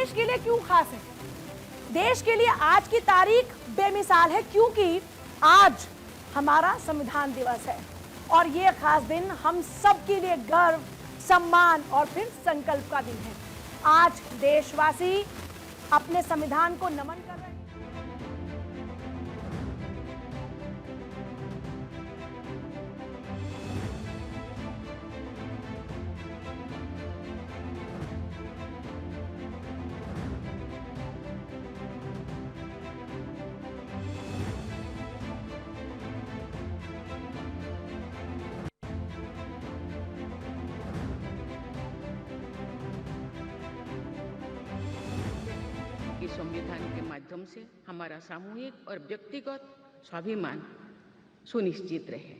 देश के लिए क्यों खास है? देश के लिए आज की तारीख बेमिसाल है क्योंकि आज हमारा संविधान दिवस है और ये खास दिन हम सब के लिए गर्व, सम्मान और फिर संकल्प का दिन है। आज देशवासी अपने संविधान को नमन कर रहे हैं। संविधान के माध्यम से हमारा सामूहिक और व्यक्तिगत स्वाभिमान सुनिश्चित रहे।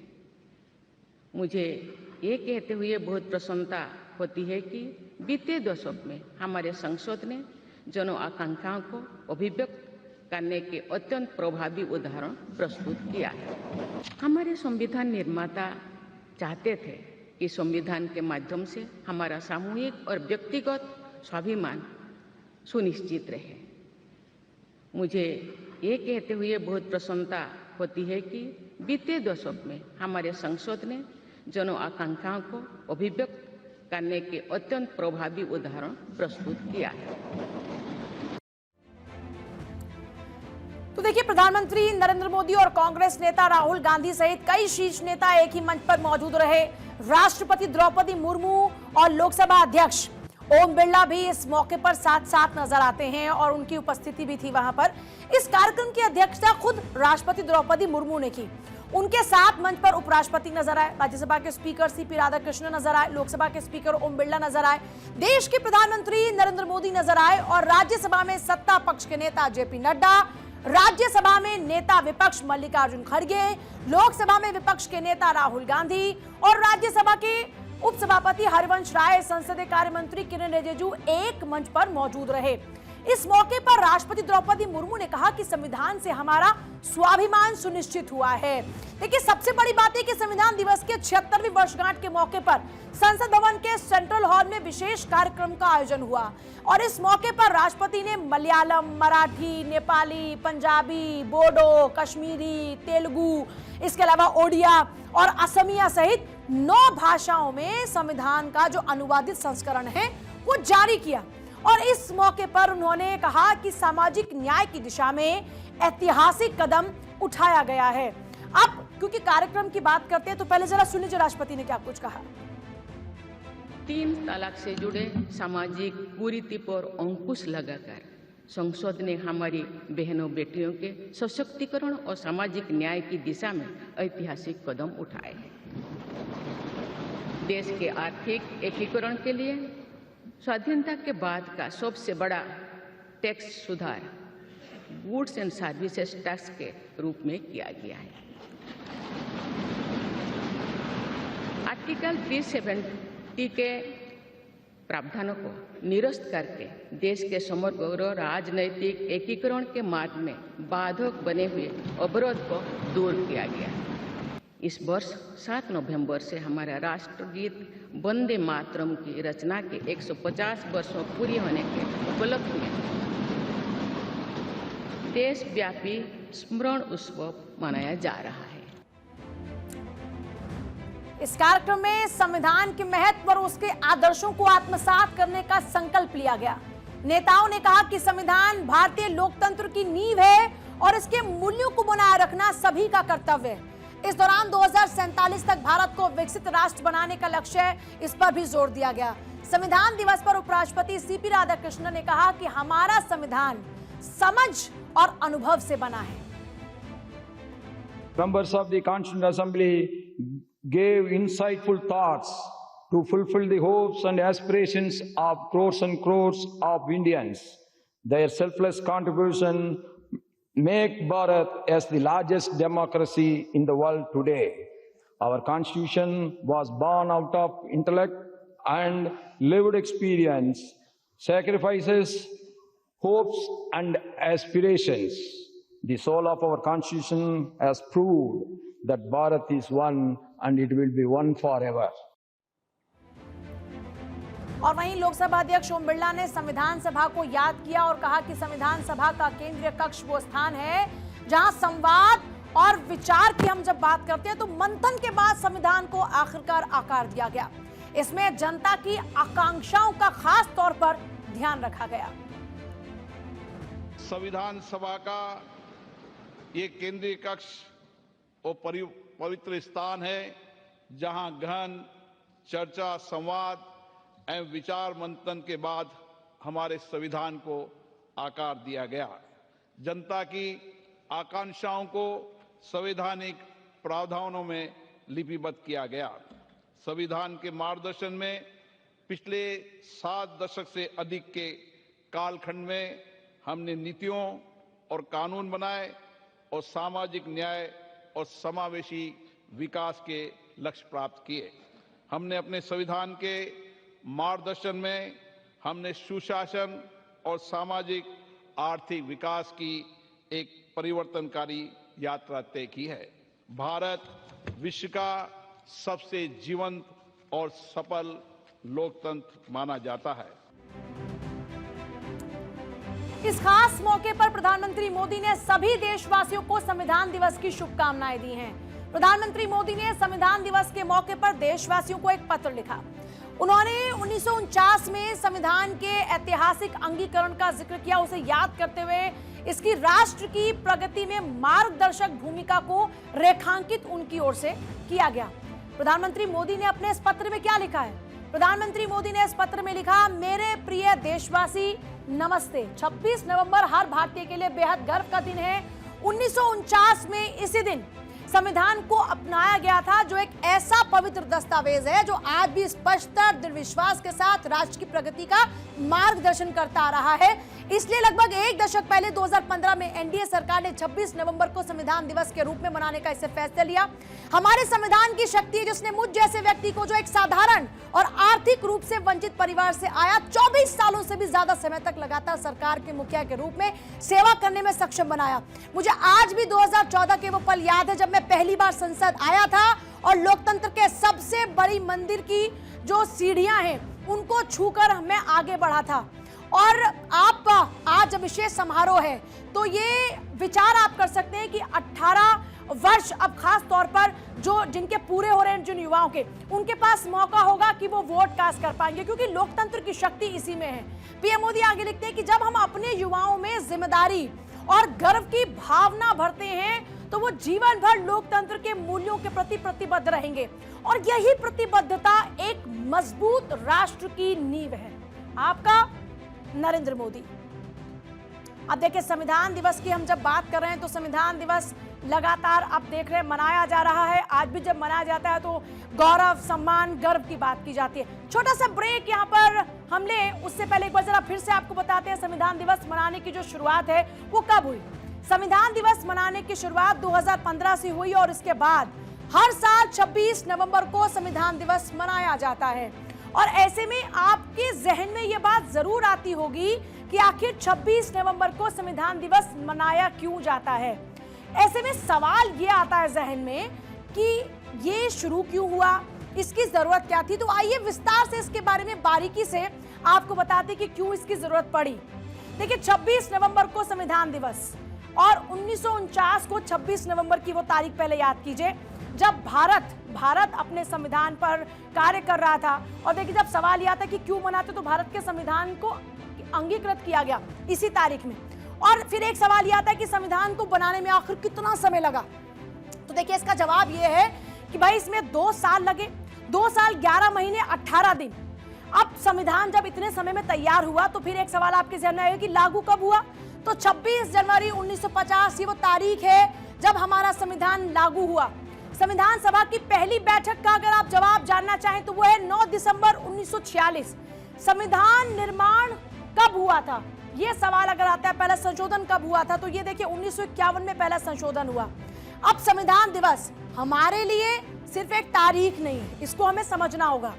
मुझे ये कहते हुए बहुत प्रसन्नता होती है कि बीते दशक में हमारे संसद ने जन आकांक्षाओं को अभिव्यक्त करने के अत्यंत प्रभावी उदाहरण प्रस्तुत किया है। हमारे संविधान निर्माता चाहते थे कि संविधान के माध्यम से हमारा सामूहिक और व्यक्तिगत स्वाभिमान सुनिश्चित रहे। मुझे ये कहते हुए बहुत प्रसन्नता होती है कि बीते दशक में हमारे संसद ने जन आकांक्षाओं को अभिव्यक्त करने के अत्यंत प्रभावी उदाहरण प्रस्तुत किया है। तो देखिए, प्रधानमंत्री नरेंद्र मोदी और कांग्रेस नेता राहुल गांधी सहित कई शीर्ष नेता एक ही मंच पर मौजूद रहे। राष्ट्रपति द्रौपदी मुर्मू और लोकसभा अध्यक्ष ओम बिरला भी इस मौके पर साथ साथ नजर आते हैं और उनकी उपस्थिति भी थी वहां पर। इस कार्यक्रम की अध्यक्षता खुद राष्ट्रपति द्रौपदी मुर्मू ने की। उनके साथ मंच पर उपराष्ट्रपति नजर आए, राज्यसभा के स्पीकर सीपी राधाकृष्णन नजर आए, लोकसभा के स्पीकर ओम बिरला नजर आए, देश के प्रधानमंत्री नरेंद्र मोदी नजर आए और राज्यसभा में सत्ता पक्ष के नेता जेपी नड्डा, राज्यसभा में नेता विपक्ष मल्लिकार्जुन खड़गे, लोकसभा में विपक्ष के नेता राहुल गांधी और राज्यसभा के उपसभापति हरिवंश राय, संसदीय कार्य मंत्री किरेन रिजिजू एक मंच पर मौजूद रहे। इस मौके पर राष्ट्रपति द्रौपदी मुर्मू ने कहा कि संविधान से हमारा स्वाभिमान सुनिश्चित हुआ है। देखिए, सबसे बड़ी बात है कि संविधान दिवस के 76वीं वर्षगांठ के मौके पर संसद भवन के सेंट्रल हॉल में विशेष कार्यक्रम का आयोजन हुआ और इस मौके पर राष्ट्रपति ने मलयालम, मराठी, नेपाली, पंजाबी, बोडो, कश्मीरी, तेलुगु, इसके अलावा ओडिया और असमिया सहित 9 भाषाओं में संविधान का जो अनुवादित संस्करण है वो जारी किया और इस मौके पर उन्होंने कहा कि सामाजिक न्याय की दिशा में ऐतिहासिक कदम उठाया गया है। अब क्योंकि कार्यक्रम की बात करते हैं तो पहले जरा सुन लीजिए राष्ट्रपति ने क्या कुछ कहा। 3 तलाक से जुड़े सामाजिक कुरीति पर अंकुश लगाकर संसद ने हमारी बहनों बेटियों के सशक्तिकरण और सामाजिक न्याय की दिशा में ऐतिहासिक कदम उठाए हैं। देश के आर्थिक एकीकरण के लिए स्वाधीनता के बाद का सबसे बड़ा टैक्स सुधार गुड्स एंड सर्विसेज टैक्स के रूप में किया गया है। आर्टिकल 370 के प्रावधानों को निरस्त करके देश के समग्र राजनैतिक एकीकरण के मार्ग में बाधक बने हुए अवरोध को दूर किया गया। इस वर्ष 7 नवंबर से हमारा राष्ट्रगीत वंदे मातरम की रचना के 150 वर्षों पूरी होने के उपलक्ष्य में देशव्यापी स्मरण उत्सव मनाया जा रहा है। इस कार्यक्रम में संविधान के महत्व और उसके आदर्शों को आत्मसात करने का संकल्प लिया गया। नेताओं ने कहा कि संविधान भारतीय लोकतंत्र की नींव है और इसके मूल्यों को बनाए रखना सभी का कर्तव्य है। इस दौरान 2047 तक भारत को विकसित राष्ट्र बनाने का लक्ष्य है, इस पर भी जोर दिया गया। संविधान दिवस पर उपराष्ट्रपति सीपी राधाकृष्णन ने कहा कि हमारा संविधान समझ और अनुभव से बना है। Members of the Constituent Assembly gave insightful thoughts to fulfill the hopes and aspirations of crores and crores of Indians. Their selfless contribution make Bharat as the largest democracy in the world today. Our Constitution was born out of intellect and lived experience, sacrifices, hopes and aspirations. The soul of our Constitution has proved that Bharat is one and it will be one forever. और वहीं लोकसभा अध्यक्ष ओम बिरला ने संविधान सभा को याद किया और कहा कि संविधान सभा का केंद्रीय कक्ष वो स्थान है जहां संवाद और विचार की हम जब बात करते हैं तो मंथन के बाद संविधान को आखिरकार आकार दिया गया। इसमें जनता की आकांक्षाओं का खास तौर पर ध्यान रखा गया। संविधान सभा का ये केंद्रीय कक्ष वो पवित्र स्थान है जहां गहन चर्चा, संवाद एवं विचार मंथन के बाद हमारे संविधान को आकार दिया गया। जनता की आकांक्षाओं को संवैधानिक प्रावधानों में लिपिबद्ध किया गया। संविधान के मार्गदर्शन में पिछले 7 दशक से अधिक के कालखंड में हमने नीतियों और कानून बनाए और सामाजिक न्याय और समावेशी विकास के लक्ष्य प्राप्त किए। हमने अपने संविधान के मार्गदर्शन में हमने सुशासन और सामाजिक आर्थिक विकास की एक परिवर्तनकारी यात्रा तय की है। भारत विश्व का सबसे जीवंत और सफल लोकतंत्र माना जाता है। इस खास मौके पर प्रधानमंत्री मोदी ने सभी देशवासियों को संविधान दिवस की शुभकामनाएं दी हैं। प्रधानमंत्री मोदी ने संविधान दिवस के मौके पर देशवासियों को एक पत्र लिखा। उन्होंने 1949 में संविधान के ऐतिहासिक अंगीकरण का जिक्र किया, उसे याद करते हुए इसकी राष्ट्र की प्रगति में मार्गदर्शक भूमिका को रेखांकित उनकी ओर से किया गया। प्रधानमंत्री मोदी ने अपने इस पत्र में क्या लिखा है? प्रधानमंत्री मोदी ने इस पत्र में लिखा, मेरे प्रिय देशवासी नमस्ते। 26 नवंबर हर भारतीय के लिए बेहद गर्व का दिन है। 1949 में इसी दिन संविधान को अपनाया गया था, जो एक ऐसा पवित्र दस्तावेज है जो आज भी स्पष्टता, दृढ़ विश्वास के साथ राष्ट्र की प्रगति का मार्गदर्शन करता आ रहा है। इसलिए लगभग 1 दशक पहले 2015 में एनडीए सरकार ने 26 नवंबर को संविधान दिवस के रूप में मनाने का इसे फैसला लिया। हमारे संविधान की शक्ति है जिसने मुझ जैसे व्यक्ति को, जो एक साधारण और आर्थिक रूप से वंचित परिवार से आया, 24 सालों से भी ज्यादा समय तक लगातार सरकार के मुखिया के रूप में सेवा करने में सक्षम बनाया। मुझे आज भी 2014 के वो पल याद है जब मैं पहली बार संसद आया था और लोकतंत्र के सबसे बड़ी मंदिर की जो सीढ़ियां हैं उनको छूकर मैं आगे बढ़ा था। और आप आज विशेष समारोह है तो ये विचार आप कर सकते हैं कि 18 वर्ष अब खास तौर पर जो जिनके पूरे हो रहे हैं, जिन युवाओं के, उनके पास मौका होगा कि वो वोट कास्ट कर पाएंगे, क्योंकि लोकतंत्र की शक्ति इसी में है। पीएम मोदी आगे लिखते हैं कि जब हम अपने युवाओं में जिम्मेदारी और गर्व की भावना भरते हैं तो वो जीवन भर लोकतंत्र के मूल्यों के प्रति प्रतिबद्ध रहेंगे और यही प्रतिबद्धता एक मजबूत राष्ट्र की नींव है। आपका नरेंद्र मोदी। अब देखिए, संविधान दिवस की हम जब बात कर रहे हैं तो संविधान दिवस लगातार आप देख रहे हैं मनाया जा रहा है। आज भी जब मनाया जाता है तो गौरव, सम्मान, गर्व की बात की जाती है। छोटा सा ब्रेक यहाँ पर हम ले, उससे पहले एक बार जरा फिर से आपको बताते हैं संविधान दिवस मनाने की जो शुरुआत है वो कब हुई। संविधान दिवस मनाने की शुरुआत 2015 से हुई और इसके बाद हर साल 26 नवंबर को संविधान दिवस मनाया जाता है। और ऐसे में आपके जहन में यह बात जरूर आती होगी कि आखिर 26 नवंबर को संविधान दिवस मनाया क्यों जाता है। ऐसे में सवाल ये आता है जहन में कि ये शुरू क्यों हुआ, इसकी जरूरत क्या थी। तो आइए विस्तार से इसके बारे में बारीकी से आपको बताते कि क्यों इसकी जरूरत पड़ी। देखिए, 26 नवंबर को संविधान दिवस और 1949 को 26 नवंबर की वो तारीख पहले याद कीजिए जब भारत अपने संविधान पर कार्य कर रहा था। और देखिए, जब सवाल यह आता कि क्यों मनाते, तो भारत के संविधान को अंगीकृत किया गया इसी तारीख में। और फिर एक सवाल यह आता है कि संविधान को बनाने में आखिर कितना समय लगा। तो देखिए, इसका जवाब यह है कि भाई इसमें 2 साल लगे, 2 साल 11 महीने 18 दिन। अब संविधान जब इतने समय में तैयार हुआ तो फिर एक सवाल आपके जहन में आएगा कि लागू कब हुआ। तो 26 जनवरी 1950 ये वो तारीख है जब हमारा संविधान लागू हुआ। संविधान सभा की पहली बैठक का अगर आप जवाब जानना चाहें तो वो है 9 दिसंबर 1946। संविधान निर्माण कब हुआ था, ये सवाल अगर आता है, पहला संशोधन कब हुआ था, तो ये देखिए 1951 में पहला संशोधन हुआ। अब संविधान दिवस हमारे लिए सिर्फ एक तारीख नहीं है, इसको हमें समझना होगा।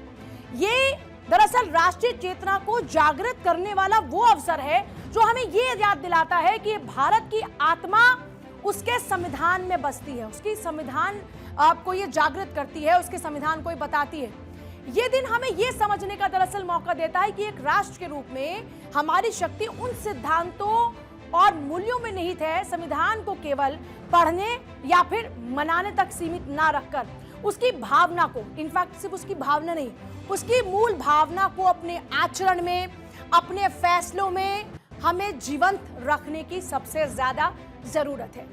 ये दरअसल राष्ट्रीय चेतना को जागृत करने वाला वो अवसर है जो हमें ये याद दिलाता है कि भारत की आत्मा उसके संविधान में बसती है। उसकी संविधान आपको ये जागृत करती है, उसके संविधान को ये बताती है। ये दिन हमें यह समझने का दरअसल मौका देता है कि एक राष्ट्र के रूप में हमारी शक्ति उन सिद्धांतों और मूल्यों में निहित है, संविधान को केवल पढ़ने या फिर मनाने तक सीमित ना रखकर उसकी भावना को, इनफैक्ट सिर्फ उसकी भावना नहीं, उसकी मूल भावना को अपने आचरण में, अपने फैसलों में हमें जीवंत रखने की सबसे ज्यादा जरूरत है।